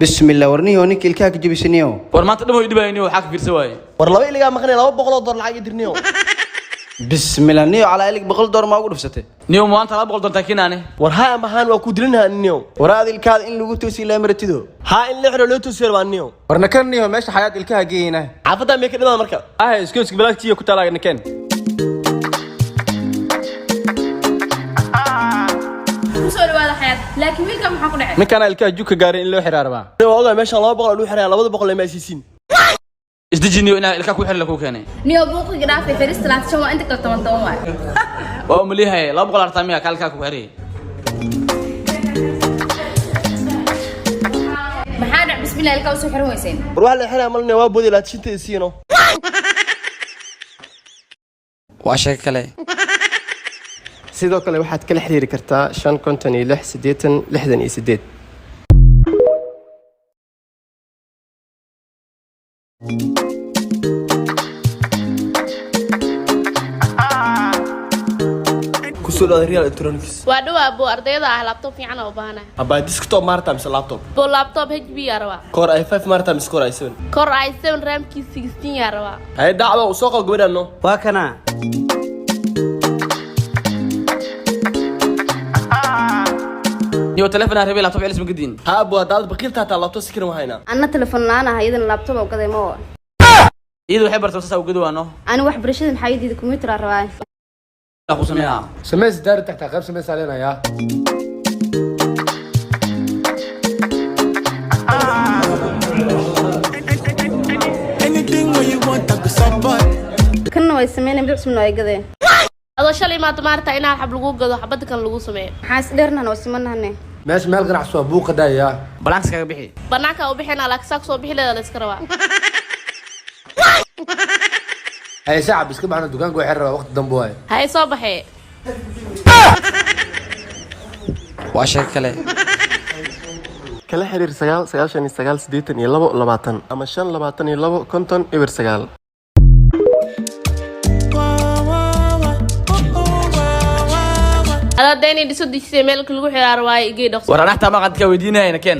بسم الله ورنيه ونك الكاك جيب سنيو ورما تدمو يدباينيو حاك في سواي ورلبا إلى مقنع لو بقول دور العاج يدرنيو بسم الله نيو على إلك بقول دور ما أقول فسته نيو ما أنت لا بقول تاكيناني ورها مهان وكودرنها النيو وراد الكاد إن لو توسي لا مرتدو ها إن لحنا لو توسير وانيو ورنكن نيو ماشي حياة الكاك جينا عفتا ميك دما مركب اسكوس بلاك تيو كتالا نكن لكن ويلكم maxaa ku dhacay ninkan ilka juka gaarin in loo xiraarba والله meesha 200 loo xiray 200 ma siisin isdijiniyo ina ilka ku xir la ku keenay niyo buuqiga dhaafay firist laanta waa inta kala tabantoon waay waa umlihay 240 kalka ku xiri maxaa dhac bismillah ilka soo xiran weyseen war wax la xiray malna waa boodi la tinta isiino waa shay kale sidoo kale waxaad kala xiriiri kartaa 556 kusoo dhawaad real electronics waa dhaw abo ardayda ah laptop fiican oo baahana aba desktop marta mise laptop bo laptop HP yarwa core i5 marta mise core i7 core i7 RAM ki 16 yarwa hay dacdo u soo qal gabadhano waa kana نيو تلفون هربي لابتوب على اسم قدين ها ابو هذا بقيل تاع اللابتوب سكر وهينا anna telefoon laana haydan laptop oo gaday ma ايدو حبر توسا وقدو انو ani wax barashada maxay diiday computer rabaa اخو سميها سميس دار تحت قاب سميس علينا يا kana way sameeyeen bidix sumno ay gadeen adoo shalay ma tamarta inaa xab lagu gado xabad kan lagu sameeyo maxaas dheernan oo simanahne ماشي مال قناع سوا بوق دايا بلانكس كاga bixi banaanka u bixina laaksaak soo bixi leedahay iska rabaa هاي ساعة بس كم عنا دكان قوي حرة وقت دمبوي hay soo baxay waa shay kale kala xiriir 99982 ama 522 konton eber 9 ada deeni dhiso disay meel lagu xiraa waay igay dhaqso war anaxta ma qad ka weydiinayna keen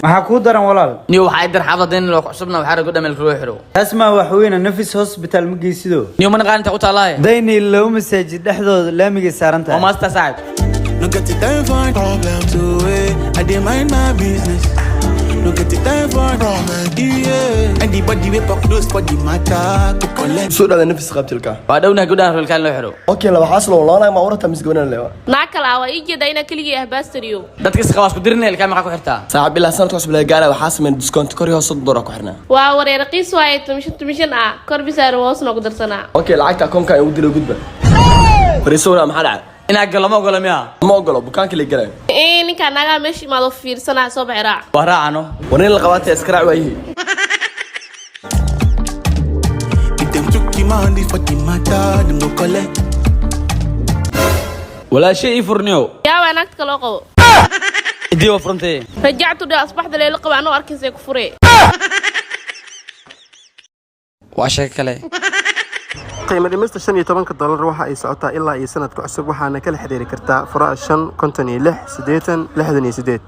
maxaa ku daran walaal niyo waxa idar xafadeen loo cusubna waxa rago dhamel kala xiro asma wax weyn nafis hospital ma geysido niyo man qaanta u taalaay dayni loo masaajid dhexdooda laamiga saaran tahay oo maasta saacid no get the time for problem to it I dey mind my business no get the time for problem yeah anybody we pop close for the matter to collect soo dhawaad nafis qabtilka waa dhawna gudaha rolkaan loo xiro okay la waxa aslo walaalaha ma warta misgoonaan leewa naakala waa ijeeda ina kaliya ah baasteriyo dadka is qabaas ku dirnay ilka ma ku xirtaa saaxib bilaa sanadka cusub la gaara waxa sameyn discount kor iyo $100 ku xirnaa waa wareer raqiis waay tumishan ah kor bisaar hoos noqo darsanaa okay lacagta akoonka ay ugu diro gudba fariisowna maxaa dhacay ina galamo galamiya ma ogolo bukaanka la galay ninka naga meeshii maado fiirsana soo baxira waa raacano warin la qabatay iskaraac waayay them took the money for the matter them no collect wala shay furniyo yaa wanaagta kala qabo idii waa furantay rajactu da asbaxda leelo qaba anoo arkiisay ku furee waa shay kale qiimo dhimista $15 waxa ay socotaa ilaa sanadka cusub waxaana kala xiriiri kartaa furaha 556 88